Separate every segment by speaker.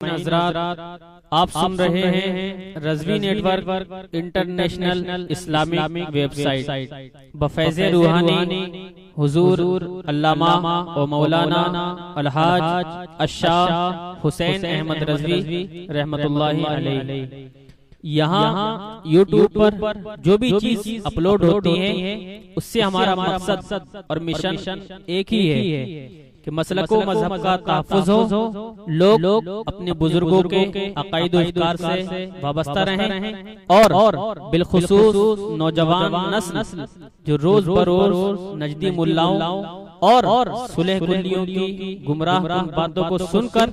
Speaker 1: حضرات، آپ سن رہے ہیں Rizvi network international Islamic website بفیض روحانی حضور علامہ و مولانا الحاج الشاہ حسین احمد رضوی رحمت اللہ علیہ۔ یہاں یوٹیوب پر جو بھی چیز اپلوڈ ہوتی ہے اس سے ہمارا مقصد اور مشن ایک ہی ہے کہ مسلک و مذہب کا تحفظ ہو، لوگ اپنے بزرگوں کے عقائد و افکار سے وابستہ رہیں اور بالخصوص نوجوان نسل جو روز بروز نجدی ملاؤں اور صلح کلیوں کی گمراہ کن باتوں کو سن کر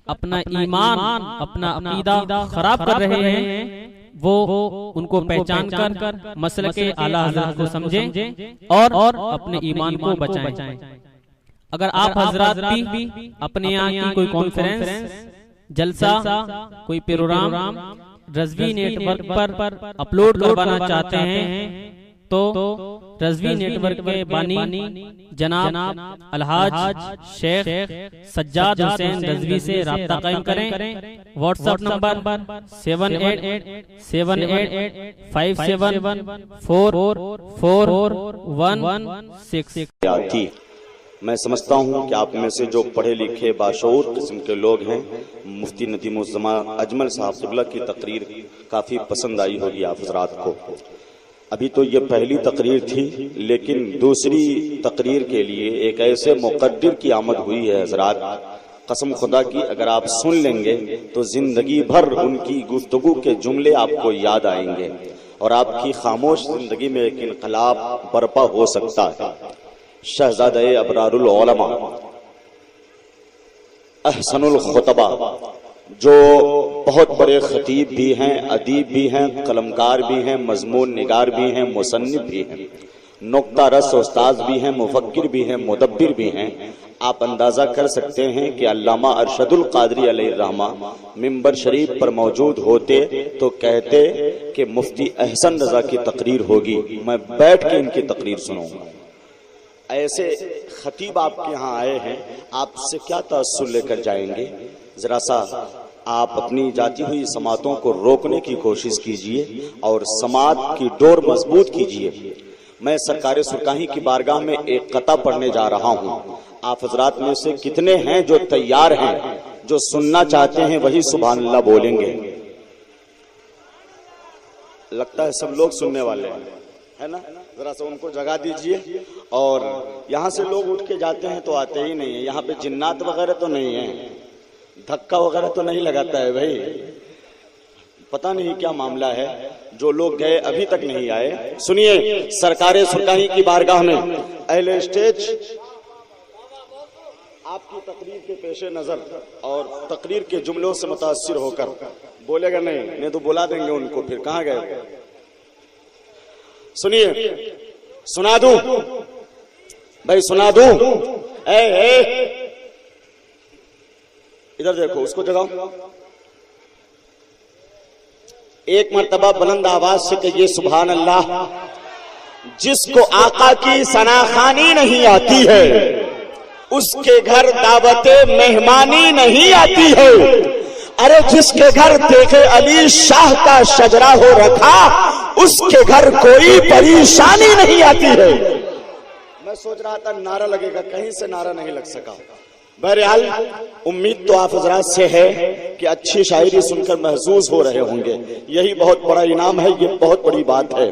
Speaker 1: اپنا ایمان، اپنا عقیدہ خراب کر رہے ہیں، وہ ان کو پہچان کر مسلک اعلیٰ حضرت کو سمجھیں اور اپنے ایمان کو بچائیں۔ اگر آپ حضرات بھی اپنے یہاں کی کوئی کانفرنس، جلسہ، کوئی پروگرام رضوی نیٹ ورک پر اپلوڈ کروانا چاہتے ہیں تو رضوی نیٹ ورک کے بانی جناب الحاج شیخ سجاد حسین رضوی سے رابطہ قائم کریں۔ What's app number
Speaker 2: 787857844116۔ میں سمجھتا ہوں کہ آپ میں سے جو پڑھے لکھے باشعور قسم کے لوگ ہیں، مفتی ندیم الزمان اجمل صاحب قبلہ کی تقریر کافی پسند آئی ہوگی آپ حضرات کو۔ ابھی تو یہ پہلی تقریر تھی، لیکن دوسری تقریر کے لیے ایک ایسے مقدر کی آمد ہوئی ہے حضرات، قسم خدا کی اگر آپ سن لیں گے تو زندگی بھر ان کی گفتگو کے جملے آپ کو یاد آئیں گے اور آپ کی خاموش زندگی میں ایک انقلاب برپا ہو سکتا ہے۔ شہزادہ ابرار العلماء، احسن الخطبہ، جو بہت بڑے خطیب بھی ہیں، ادیب بھی ہیں، قلمکار بھی ہیں، مضمون نگار بھی ہیں، مصنف بھی ہیں، نکتہ رس استاذ بھی ہیں، مفکر بھی ہیں، مدبر بھی ہیں۔ آپ اندازہ کر سکتے ہیں کہ علامہ ارشد القادری علیہ الرحمہ منبر شریف پر موجود ہوتے تو کہتے کہ مفتی احسن رضا کی تقریر ہوگی، میں بیٹھ کے ان کی تقریر سنوں گا۔ ایسے خطیب آپ کے ہاں آئے ہیں، آپ سے کیا تاثر لے کر جائیں گے؟ ذرا سا آپ اپنی جاتی ہوئی سماعتوں کو روکنے کی کوشش کیجئے اور سماعت کی ڈور مضبوط کیجئے۔ میں سرکار سرکاہی کی بارگاہ میں ایک قطعہ پڑھنے جا رہا ہوں، آپ حضرات میں سے کتنے ہیں جو تیار ہیں، جو سننا چاہتے ہیں وہی سبحان اللہ بولیں گے؟ لگتا ہے سب لوگ سننے والے ہیں، ہے نا؟ ذرا سا ان کو جگہ دیجئے۔ اور یہاں سے لوگ اٹھ کے جاتے ہیں تو آتے ہی نہیں ہیں، یہاں پہ جنات وغیرہ تو نہیں ہیں، دھکا وغیرہ تو نہیں لگاتا ہے بھائی، پتہ نہیں کیا معاملہ ہے، جو لوگ گئے ابھی تک نہیں آئے۔ سنیے سرکار سرکاہی کی بارگاہ میں اہل اسٹیج آپ کی تقریر کے پیش نظر اور تقریر کے جملوں سے متاثر ہو کر بولے گا نہیں تو بلا دیں گے ان کو، پھر کہاں گئے؟ سنیے، سنا دوں بھائی، سنا دوں؟ ادھر دیکھو، اس کو جگاؤ، ایک مرتبہ بلند آواز سے کہیے سبحان اللہ۔ جس کو آقا کی ثناخوانی نہیں آتی ہے اس کے گھر دعوت مہمانی نہیں آتی ہے۔ ارے جس کے گھر دیکھے علی شاہ کا شجرہ ہو رکھا اس کے گھر کوئی پریشانی نہیں آتی ہے۔ میں سوچ رہا تھا نعرہ لگے گا، کہیں سے نعرہ نہیں لگ سکا۔ بہرحال امید تو آپ حضرات سے ہے کہ اچھی شاعری سن کر محظوظ ہو رہے ہوں گے، یہی بہت بڑا انعام ہے، یہ بہت بڑی بات ہے۔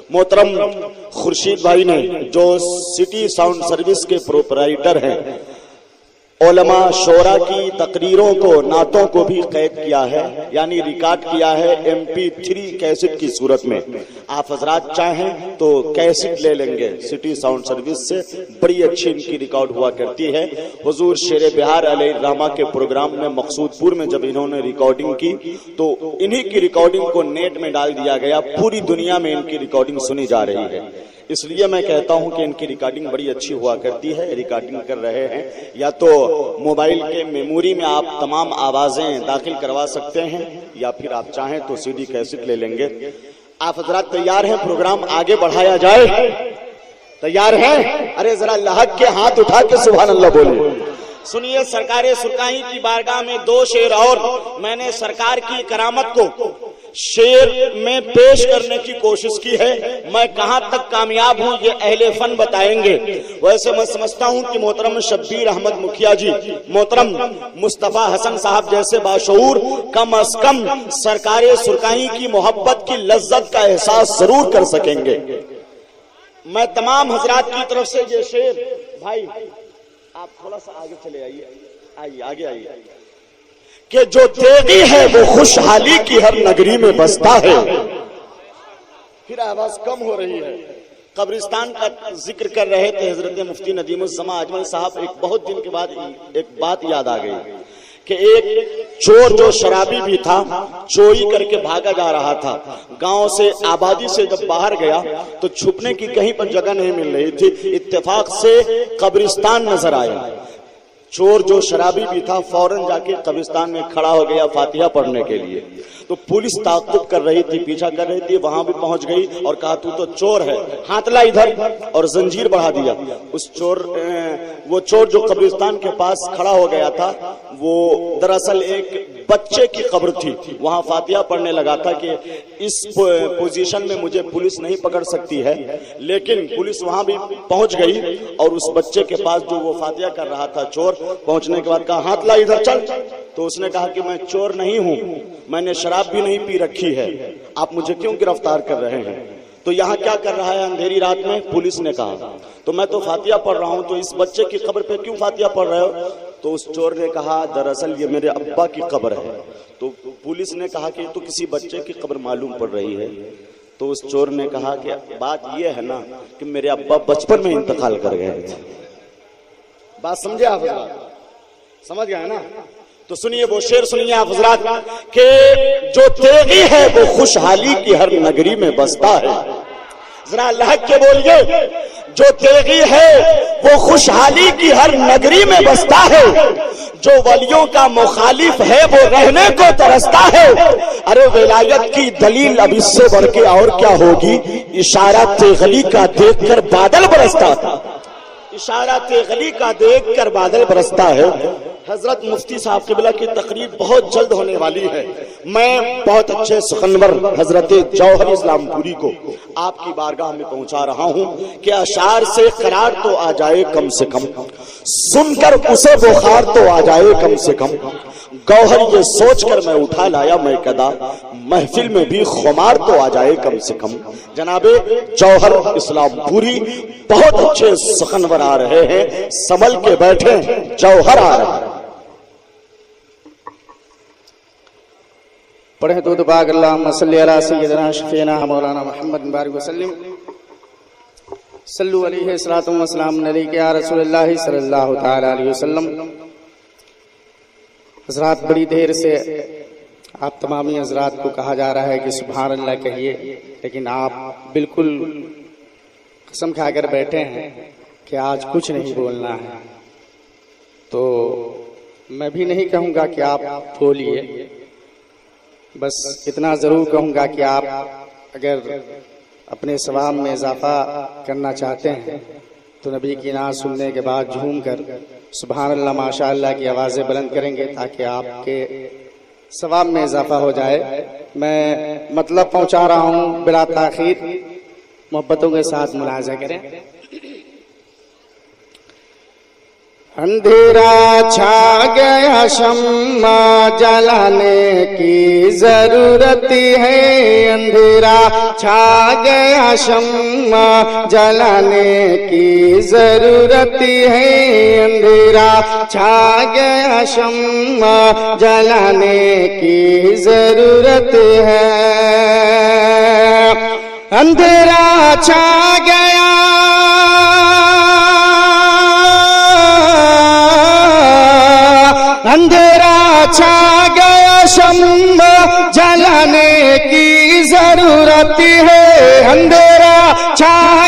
Speaker 2: محترم خورشید بھائی نے جو سٹی ساؤنڈ سروس کے پروپرائٹر ہیں، علماء شعراء کی تقریروں کو، نعتوں کو بھی قید کیا ہے، یعنی ریکارڈ کیا ہے MP3 کیسٹ کی صورت میں۔ آپ حضرات چاہیں تو کیسٹ لے لیں گے سٹی ساؤنڈ سروس سے، بڑی اچھی ان کی ریکارڈ ہوا کرتی ہے۔ حضور شیر بہار علیہ الرحمہ کے پروگرام میں مقصود پور میں جب انہوں نے ریکارڈنگ کی تو انہی کی ریکارڈنگ کو نیٹ میں ڈال دیا گیا، پوری دنیا میں ان کی ریکارڈنگ سنی جا رہی ہے۔ اس لیے میں کہتا ہوں کہ ان کی ریکارڈنگ بڑی اچھی ہوا کرتی ہے۔ ریکارڈنگ کر رہے ہیں، یا تو موبائل کے میموری میں آپ تمام آوازیں داخل کروا سکتے ہیں، یا پھر آپ چاہیں تو CD کیسٹ لے لیں گے۔ آپ حضرات تیار ہیں پروگرام آگے بڑھایا جائے؟ تیار ہیں؟ ارے ذرا لہک کے ہاتھ اٹھا کے سبحان اللہ بولیں۔ سنیے سرکار سرکائی کی بارگاہ میں 2 شعر اور میں نے سرکار کی کرامت کو شعر میں پیش کرنے کی کوشش کی ہے. میں کہاں تک کامیاب ہوں یہ اہل فن بتائیں گے. ویسے میں سمجھتا ہوں کہ محترم شبیر احمد مکھیا جی، محترم مصطفیٰ حسن صاحب جیسے باشعور کم از کم سرکار سرکائی کی محبت کی لذت کا احساس ضرور کر سکیں گے. میں تمام حضرات کی طرف سے یہ شعر، بھائی آپ تھوڑا سا آگے چلے آئیے، آگے آئیے، کہ جو تیغی ہے وہ خوشحالی کی ہر نگری میں بستا ہے. پھر آواز کم ہو رہی ہے. قبرستان کا ذکر کر رہے تھے حضرت مفتی ندیم الزما اجمل صاحب. ایک بہت دن کے بعد ایک بات یاد آ گئی کہ ایک چور جو شرابی بھی تھا چوری کر کے بھاگا جا رہا تھا. گاؤں سے آبادی سے جب باہر گیا تو چھپنے کی کہیں پر جگہ نہیں مل رہی تھی. اتفاق سے قبرستان نظر آیا. چور جو شرابی بھی تھا فوراً جا کے قبرستان میں کھڑا ہو گیا فاتحہ پڑھنے کے لیے. تو پولیس تعقب کر رہی تھی، پیچھا کر رہی تھی. وہاں بھی پہنچ گئی اور کہا تو چور ہے، ہاتھ لا ادھر، اور زنجیر بڑھا دیا. وہ چور جو قبرستان کے پاس کھڑا ہو گیا تھا وہ دراصل ایک بچے کی قبر تھی. وہاں فاتحہ پڑھنے لگا تھا کہ اس پوزیشن میں مجھے پولیس نہیں پکڑ سکتی ہے. لیکن پولیس وہاں بھی پہنچ گئی اور اس بچے کے پاس جو وہ فاتحہ کر رہا تھا چور، پہنچنے کے بعد کہا ہاتھ لا ادھر چل. تو اس نے کہا کہ میں چور نہیں ہوں، میں نے شراب بھی نہیں پی رکھی ہے، آپ مجھے کیوں گرفتار کر رہے ہیں؟ تو یہاں کیا کر رہا ہے اندھیری رات میں؟ پولیس نے کہا تو میں تو فاتحہ پڑھ رہا ہوں. تو اس بچے کی قبر پہ کیوں فاتحہ پڑھ رہے ہو؟ تو اس چور نے کہا دراصل یہ میرے ابا کی قبر ہے. تو پولیس نے کہا کہ تو کسی بچے کی قبر معلوم پڑ رہی ہے. تو اس چور نے کہا کہ بات یہ ہے نا کہ میرے ابا بچپن میں انتقال کر گئے تھے. بات سمجھے آپ حضرات؟ سمجھ گئے نا؟ تو سنیے وہ شعر سنیے آپ حضرات کہ جو تیغی ہے وہ خوشحالی کی ہر نگری میں بستا ہے. ذرا لہک کے بولیے، جو تیغی ہے وہ خوشحالی کی ہر نگری میں بستا ہے. جو ولیوں کا مخالف ہے وہ رہنے کو ترستا ہے. ارے ولایت کی دلیل اب اس سے بڑھ کے اور کیا ہوگی؟ اشارہ تیغلی کا دیکھ کر بادل برستا تھا. اشارہ تیغلی کا دیکھ کر بادل برستا ہے. حضرت مفتی صاحب قبلہ کی تقریر بہت جلد ہونے والی ہے. میں بہت اچھے سخنور حضرت جوہر اسلام پوری کو آپ کی بارگاہ میں پہنچا رہا ہوں کہ اشعار سے قرار تو آ جائے کم سے کم، سن کر اسے بخار تو آ جائے کم سے کم. گوہر یہ سوچ کر میں اٹھا لایا میں کدا، محفل میں بھی خمار تو آ جائے کم سے کم. جناب جوہر اسلام پوری بہت اچھے سخنور آ رہے ہیں، سنبھل کے بیٹھے، جوہر آ رہا ہے.
Speaker 3: پڑھیں تو پاک اللہم صلی علی سیدنا شفینا مولانا محمد مبارک وسلم. صلو علیہ الصلوۃ والسلام علیک یا رسول اللہ صلی اللہ تعالی علیہ وسلم. حضرات بڑی دیر سے آپ تمامی حضرات کو کہا جا رہا ہے کہ سبحان اللہ کہیے، لیکن آپ بالکل قسم کھا کر بیٹھے ہیں کہ آج کچھ نہیں بولنا ہے. تو میں بھی نہیں کہوں گا کہ آپ بولیے، بس اتنا ضرور کہوں گا کہ آپ اگر اپنے ثواب میں اضافہ کرنا چاہتے ہیں تو نبی کی نعت سننے کے بعد جھوم کر سبحان اللہ ماشاء اللہ کی آوازیں بلند کریں گے تاکہ آپ کے ثواب میں اضافہ ہو جائے. میں مطلب پہنچا رہا ہوں بلا تاخیر، محبتوں کے ساتھ ملاحظہ کریں. اندھیرا چھا گیا شمع جلانے کی ضرورت ہے. اندھیرا چھا گیا شمع جلانے کی ضرورت ہے. اندھیرا چھا گیا شمع جلانے کی ضرورت ہے. اندھیرا چھا گیا اندھیرا چھا گیا شمع جلانے کی ضرورت ہے. اندھیرا چھا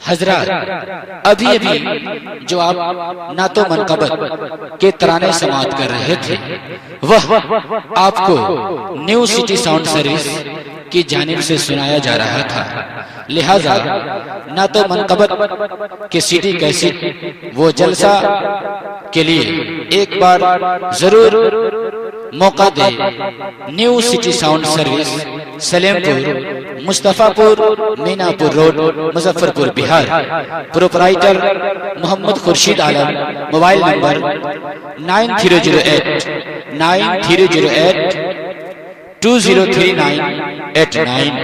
Speaker 4: حضرات ابھی ابھی جو آپ نعت و منقبت کے ترانے سماعت کر رہے تھے وہ آپ کو نیو سٹی ساؤنڈ سروس کی جانب سے سنایا جا رہا تھا، لہذا نعت و منقبت کے سی ڈی کیسٹ وہ جلسہ کے لیے ایک بار ضرور موقع دے۔ نیو سٹی ساؤنڈ سروس، سلیم پور، مصطفیٰ پور، مینا پور روڈ، مظفر پور، بہار۔ پروپرائٹر محمد خورشید عالم، موبائل نمبر 9308 203989